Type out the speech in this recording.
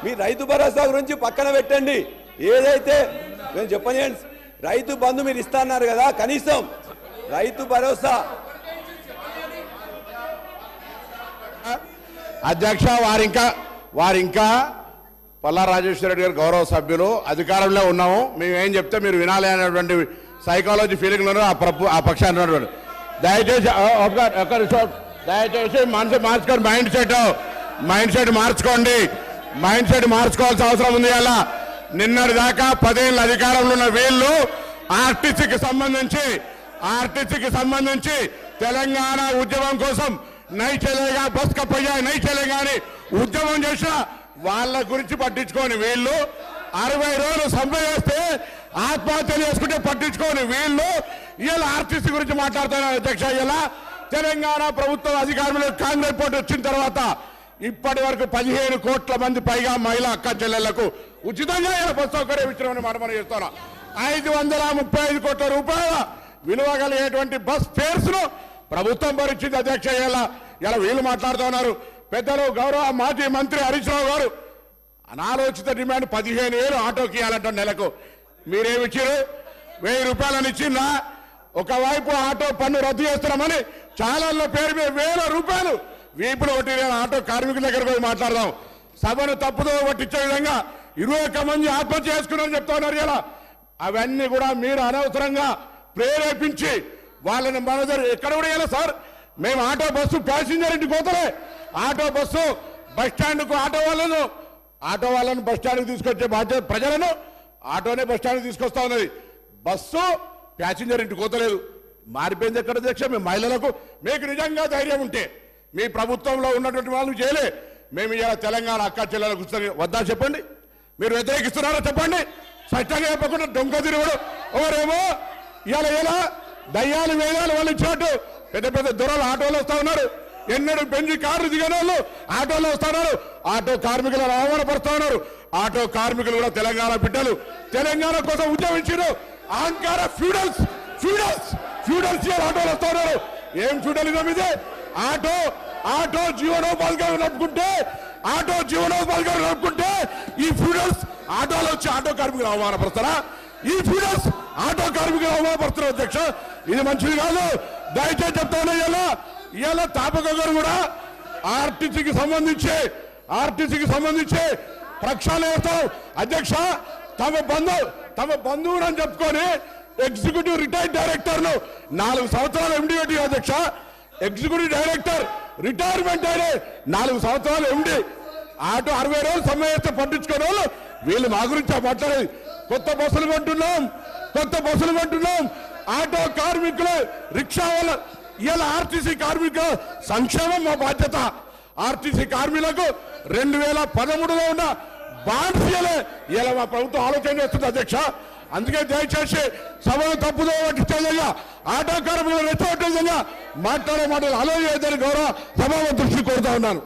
మీ రైతు భరోసా గురించి పక్కన పెట్టండి. ఏదైతే నేను చెప్పనియండి, రైతు బంధు మీరు ఇస్తున్నారు కదా, కనీసం రైతు భరోసా అధ్యక్ష వారింకా పల్లా రాజేశ్వర రెడ్డి గారు గౌరవ సభ్యులు, అధికారంలో ఉన్నాము, మేము ఏం చెప్తే మీరు వినాలి అనేటువంటి సైకాలజీ ఫీలింగ్లోనూ ఆ పక్షాన్ని ఉన్నటువంటి దయచేసి మనసు మార్చుకోండి, మైండ్ సెట్ మార్చుకోండి, మైండ్ సెట్ మార్చుకోవాల్సిన అవసరం ఉంది. అలా నిన్నటి దాకా 10 ఏళ్ళ అధికారంలో ఉన్న వీళ్ళు ఆర్టీసీకి సంబంధించి తెలంగాణ ఉద్యమం కోసం నై చలేగా బస్ కప్పయ్యా నై చలేగా అని ఉద్యమం చేసిన వాళ్ళ గురించి పట్టించుకోని వీళ్ళు, 60 రోజులు సమ్మె చేస్తే ఆత్మహత్యలు చేసుకుంటే పట్టించుకోని వీళ్ళు ఇలా ఆర్టీసీ గురించి మాట్లాడుతున్నారు. అధ్యక్ష, ఇలా తెలంగాణ ప్రభుత్వం అధికారంలో కాంగ్రెస్ పార్టీ వచ్చిన తర్వాత ఇప్పటి వరకు 15 కోట్ల మంది పైగా మహిళా అక్క చెల్లెళ్లకు ఉచితంగా ఇలా బస్ సౌకర్యం ఇచ్చినామని మనం చేస్తున్నాం. 535 కోట్ల రూపాయల విలువ కలిగేటువంటి బస్ ఫేర్స్ ను ప్రభుత్వం భరించింది. అధ్యక్ష, ఇలా వీళ్ళు మాట్లాడుతున్నారు. పెద్దలు గౌరవ మాజీ మంత్రి హరీష్ రావు గారు అనాలోచిత డిమాండ్ 15,000 ఆటోకి ఇవ్వాలంట నెలకు. మీరేమిచ్చారు? 1000 రూపాయలని ఇచ్చిందా? ఒకవైపు ఆటో పన్ను రద్దు చేస్తున్నామని చాలాల పేరు మీద 1000 రూపాయలు వీపులు కొట్టి ఆటో కార్మికుల దగ్గర పోయి మాట్లాడదాం. సభను తప్పుదో పట్టించే విధంగా 21 మంది ఆత్మహత్య చేసుకున్నారని చెప్తా ఉన్నారు. ఇలా అవన్నీ కూడా మీరు అనవసరంగా ప్రేరేపించి వాళ్ళని మన దగ్గర ఎక్కడ కూడా ఇలా సార్, మేము ఆటో బస్సు ప్యాసింజర్ ఇంటికి పోతలే, ఆటో బస్సు బస్ స్టాండ్కు ఆటో వాళ్ళను బస్ స్టాండ్కి తీసుకొచ్చే బాధ్యత ప్రజలను ఆటోనే బస్ స్టాండ్కి తీసుకొస్తా ఉన్నది. బస్సు ప్యాసింజర్ ఇంటికి పోతలేదు. మారిపోయింది ఎక్కడ అధ్యక్ష? మేము మహిళలకు మీకు నిజంగా ధైర్యం ఉంటే మీ ప్రభుత్వంలో ఉన్నటువంటి వాళ్ళు చేయలే, మేము ఇలా తెలంగాణ అక్క చెల్లెలకు వద్దా చెప్పండి. మీరు వ్యతిరేకిస్తున్నారో చెప్పండి. స్పష్టంగా చెప్పకుండా దొంగ తిరుగుడు ఎవరేమో ఇలా దయ్యాలు వేదాలు వాళ్ళు ఇచ్చినట్టు పెద్ద పెద్ద దొరలు ఆటోలు వస్తా ఉన్నారు. ఎన్నడూ బెంజి కార్లు దిగిన వాళ్ళు ఆటోలో వస్తా ఉన్నారు. ఆటో కార్మికులను అవమానపరుస్తా ఉన్నారు. ఆటో కార్మికులు కూడా తెలంగాణ బిడ్డలు, తెలంగాణ కోసం ఉద్యమించారు. అహంకార ఫ్యూడల్స్ ఆటోలు వస్తా ఉన్నారు. ఏం ఫ్యూడలిజం ఇది? ఆటో జీవనోపాధిగా నడుపుకుంటే ఈ ఫ్యూడల్స్ ఆటోలో వచ్చి ఆటో కార్మికులు అవమానపరుస్తారా? ఈ ఫ్యూడల్స్ ఆటో కార్మికులు అవమానపరుస్తున్నారు. అధ్యక్ష, ఇది మంచిది కాదు. దయచేసి చెప్తాను. ఇలా తాపక గారు కూడా ఆర్టీసీకి సంబంధించి ప్రక్షాళన చేస్తాం. అధ్యక్ష, తమ బంధువులు అని చెప్పుకొని ఎగ్జిక్యూటివ్ రిటైర్డ్ డైరెక్టర్ ను 4 సంవత్సరాలు ఎండి పెట్టి అధ్యక్ష, ఎగ్జిక్యూటివ్ డైరెక్టర్ రిటైర్మెంట్ అయిన 4 సంవత్సరాలు ఎండి ఆటో 60 రోజులు సమ్మె చేస్తే పట్టించుకునే వాళ్ళు వీళ్ళు మా గురించి మాట్లాడేది. కొత్త బస్సులు కొంటున్నాం. ఆటో కార్మికులు, రిక్షా వాళ్ళ ఇలా ఆర్టీసీ కార్మికుల సంక్షేమం మా బాధ్యత. ఆర్టీసీ కార్మికులకు 2013లో ఉన్న బాండ్స్ ఇలా మా ప్రభుత్వం ఆలోచన చేస్తుంది. అధ్యక్ష, అందుకే దయచేసి సభను తప్పుదో పట్టించే విధంగా, ఆటో కార్మికులు రెచ్చగొట్టే విధంగా మాట్లాడే మాటలు ఆలోచించని గౌరవ సభాపతి దృష్టి కోరుతా ఉన్నాను.